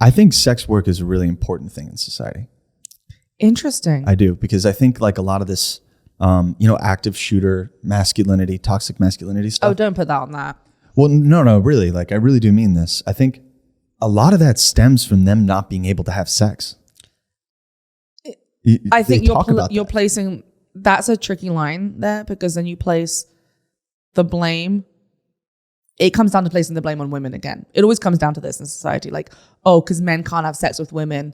I think sex work is a really important thing in society. Interesting. I do, because I think like a lot of this, active shooter masculinity, toxic masculinity stuff. Oh, don't put that on that. Well, no, really. Like, I really do mean this. I think a lot of that stems from them not being able to have sex. I think you're placing, that's a tricky line there, because then you place the blame. It comes down to placing the blame on women again. It always comes down to this in society. Like, oh, because men can't have sex with women,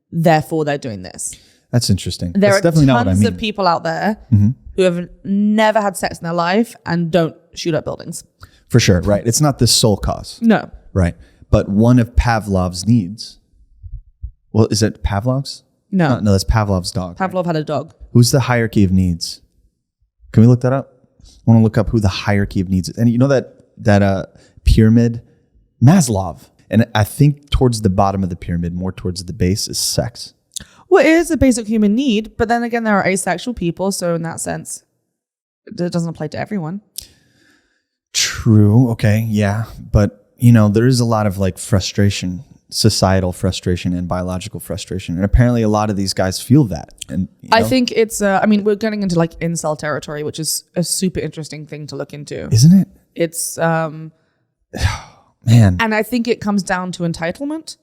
therefore they're doing this. That's interesting. There That's are definitely not what I tons mean. of people out there who have never had sex in their life and don't shoot up buildings. For sure, right? It's not the sole cause. No. Right. But one of Pavlov's needs. Well, is it Pavlov's? No. No, that's Pavlov's dog. Pavlov had a dog. Who's the hierarchy of needs? Can we look that up? I want to look up who the hierarchy of needs is. And you know that pyramid? Maslow. And I think towards the bottom of the pyramid, more towards the base, is sex. Well, it is a basic human need, but then again, there are asexual people. So in that sense, it doesn't apply to everyone. True. Okay. Yeah. But, there is a lot of like frustration, societal frustration and biological frustration. And apparently a lot of these guys feel that. And I think it's, we're getting into like incel territory, which is a super interesting thing to look into. Isn't it? It's, man. And I think it comes down to entitlement.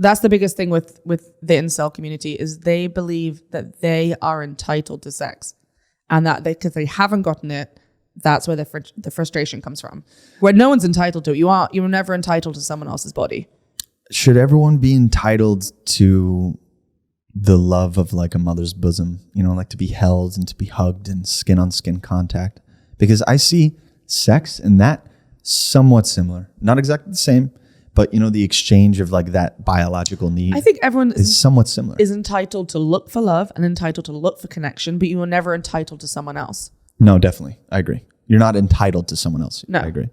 That's the biggest thing with the incel community, is they believe that they are entitled to sex, and that because they haven't gotten it, that's where the frustration comes from. Where no one's entitled to it. You're never entitled to someone else's body. Should everyone be entitled to the love of like a mother's bosom, like to be held and to be hugged and skin on skin contact? Because I see sex and that somewhat similar, not exactly the same, but the exchange of like that biological need. I think everyone is somewhat similar. Is entitled to look for love and entitled to look for connection, but you are never entitled to someone else. No, definitely. I agree. You're not entitled to someone else. No. I agree.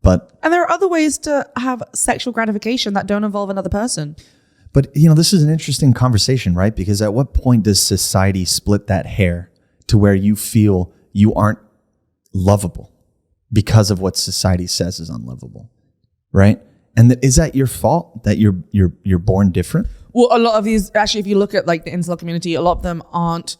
And there are other ways to have sexual gratification that don't involve another person. But, this is an interesting conversation, right? Because at what point does society split that hair to where you feel you aren't lovable because of what society says is unlovable, right? And is that your fault that you're born different? Well, a lot of these, actually, if you look at like the incel community, a lot of them aren't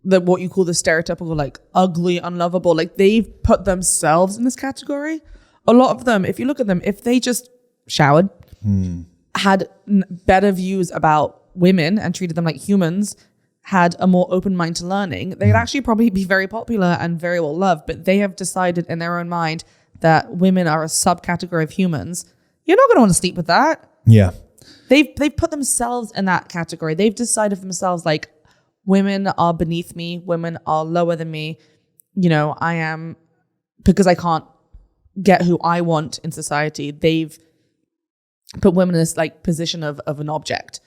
what you call the stereotypical like ugly, unlovable. Like they've put themselves in this category. A lot of them, if you look at them, if they just showered, had better views about women and treated them like humans, had a more open mind to learning, they'd actually probably be very popular and very well loved. But they have decided in their own mind that women are a subcategory of humans. You're not going to want to sleep with that. Yeah. They've put themselves in that category. They've decided for themselves, like, women are beneath me. Women are lower than me. I am, because I can't get who I want in society. They've put women in this like position of an object.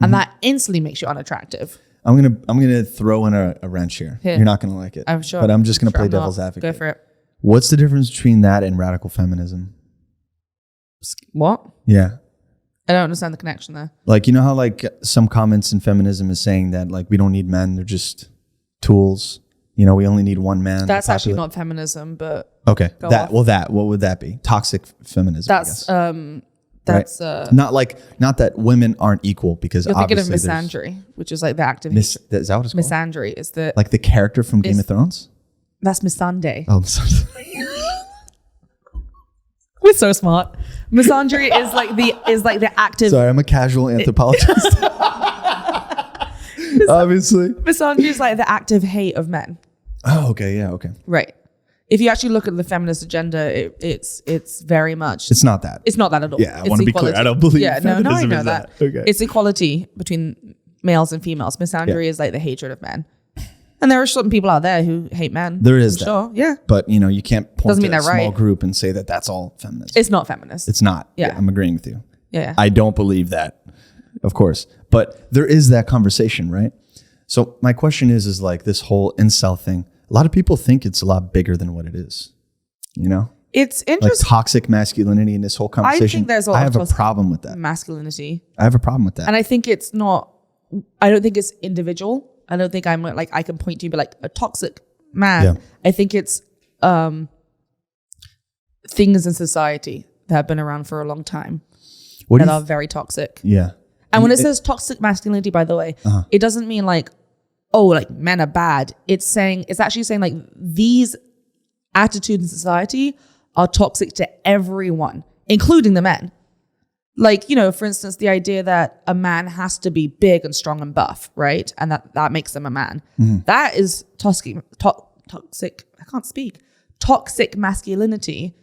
And that instantly makes you unattractive. I'm gonna throw in a wrench here. You're not gonna like it. I'm sure. But I'm just gonna play devil's advocate. Go for it. What's the difference between that and radical feminism? What? Yeah. I don't understand the connection there. Like, how like some comments in feminism is saying that like we don't need men, they're just tools. We only need one man. That's actually not feminism, but okay. What would that be? Toxic feminism. That's not that women aren't equal, because you're thinking of obviously misandry, which is like the active is that what it's called? Misandry is the like the character from Game of Thrones. That's Missandei. Oh, Missandei. We're so smart. Misandry is like the active. Sorry, I'm a casual anthropologist. Obviously. Misandry is like the active hate of men. Oh, okay. Yeah. Okay. Right. If you actually look at the feminist agenda, it's very much. It's not that. It's not that at all. Yeah, I want to be clear. I don't believe feminism I know is that. Okay. It's equality between males and females. Misandry is like the hatred of men. And there are certain people out there who hate men. There is that. Sure, yeah. But, you can't point to a small right. group and say that that's all feminist. It's not feminist. It's not. Yeah. I'm agreeing with you. Yeah. I don't believe that, of course. But there is that conversation, right? So my question is like this whole incel thing. A lot of people think it's a lot bigger than what it is. It's interesting. Like toxic masculinity in this whole conversation. I think there's I have a problem with that. Masculinity. I have a problem with that. And I think it's not, I don't think it's individual. I don't think I'm like, I can point to you and be like a toxic man. Yeah. I think it's things in society that have been around for a long time. that are very toxic. Yeah. And when it says toxic masculinity, by the way, it doesn't mean like, oh, like men are bad. It's actually saying like these attitudes in society are toxic to everyone, including the men. Like, you know, for instance, the idea that a man has to be big and strong and buff, right? And that makes them a man. That is toxic, I can't speak, toxic masculinity,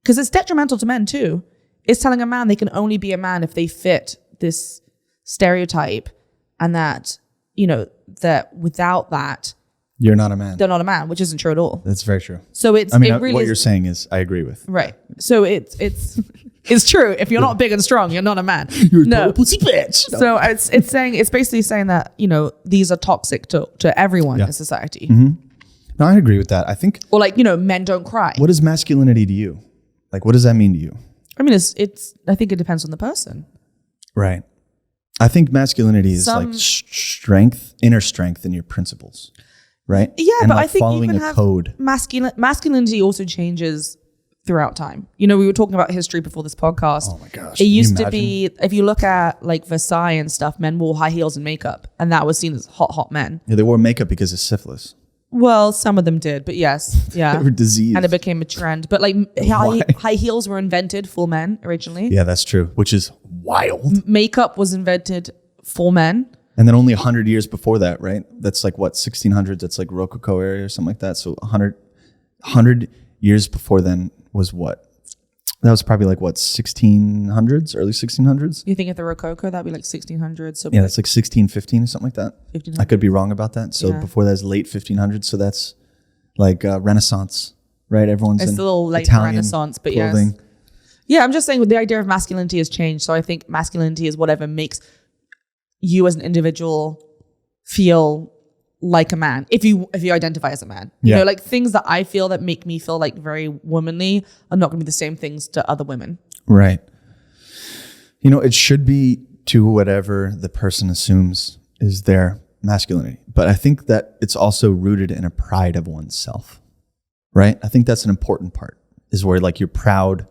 because it's detrimental to men too. It's telling a man they can only be a man if they fit this stereotype, and that, you know, that without that, you're not a man. They're not a man, which isn't true at all. That's very true. So it really what you're saying is I agree with. Right. So it's true. If you're not big and strong, you're not a man. You're a pussy bitch. No. So it's basically saying that, you know, these are toxic to everyone in society. No, I agree with that. I think, or like, you know, men don't cry. What is masculinity to you? Like, what does that mean to you? I mean, I think it depends on the person. Right. I think masculinity is like strength, inner strength in your principles. Right? Yeah, and but like I think following you can a code. Masculinity also changes throughout time. You know, we were talking about history before this podcast. Oh my gosh. It used to be, if you look at like Versailles and stuff, men wore high heels and makeup, and that was seen as hot men. Yeah, they wore makeup because of syphilis. Well, some of them did, but yes. Yeah. They were diseased. And it became a trend. But like high heels were invented for men originally. Yeah, that's true, which is wild. Makeup was invented for men. And then only 100 years before that, right? That's like what, 1600s? That's like Rococo area or something like that. So 100 years before then was what? That was probably like what, 1600s, early 1600s? You think of the Rococo, that'd be like 1600s. So yeah, that's like 1615 or something like that. 1500s. I could be wrong about that. So before that is late 1500s. So that's like Renaissance, right? Everyone's it's in a little late Italian Renaissance, but clothing. Yes. Yeah, I'm just saying the idea of masculinity has changed. So I think masculinity is whatever makes you as an individual feel like a man, if you identify as a man. You know, like things that I feel that make me feel like very womanly are not going to be the same things to other women. Right. You know, it should be to whatever the person assumes is their masculinity. But I think that it's also rooted in a pride of oneself. Right? I think that's an important part, is where like you're proud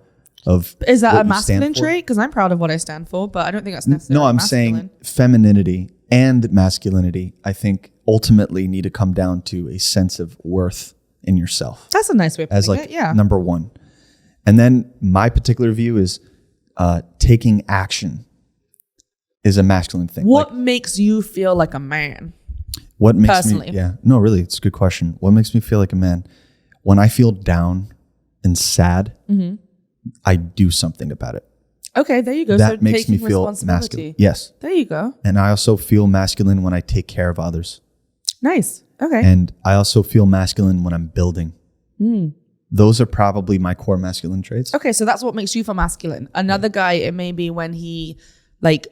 of. Is that a masculine trait? Because I'm proud of what I stand for, but I don't think that's necessarily No, I'm masculine. saying femininity and masculinity, I think, ultimately need to come down to a sense of worth in yourself. That's a nice way of putting as like it, yeah. number one. And then my particular view is taking action is a masculine thing. What makes you feel like a man? What makes personally? me? Yeah, no, really, it's a good question. What makes me feel like a man? When I feel down and sad, I do something about it. Okay, there you go. That so makes me feel responsibility. masculine. Yes. There you go. And I also feel masculine when I take care of others. Nice. Okay. And I also feel masculine when I'm building. Those are probably my core masculine traits. Okay, so that's what makes you feel masculine. Another guy, it may be when he like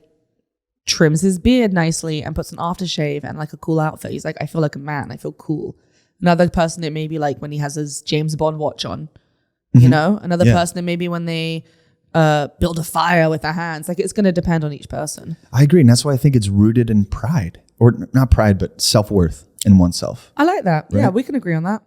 trims his beard nicely and puts an aftershave and like a cool outfit. He's like, I feel like a man. I feel cool. Another person, it may be like when he has his James Bond watch on. You know? Another person, it may be when they build a fire with their hands. Like, it's going to depend on each person. I agree. And that's why I think it's rooted in pride. Or not pride, but self-worth in oneself. I like that. Right? Yeah, we can agree on that.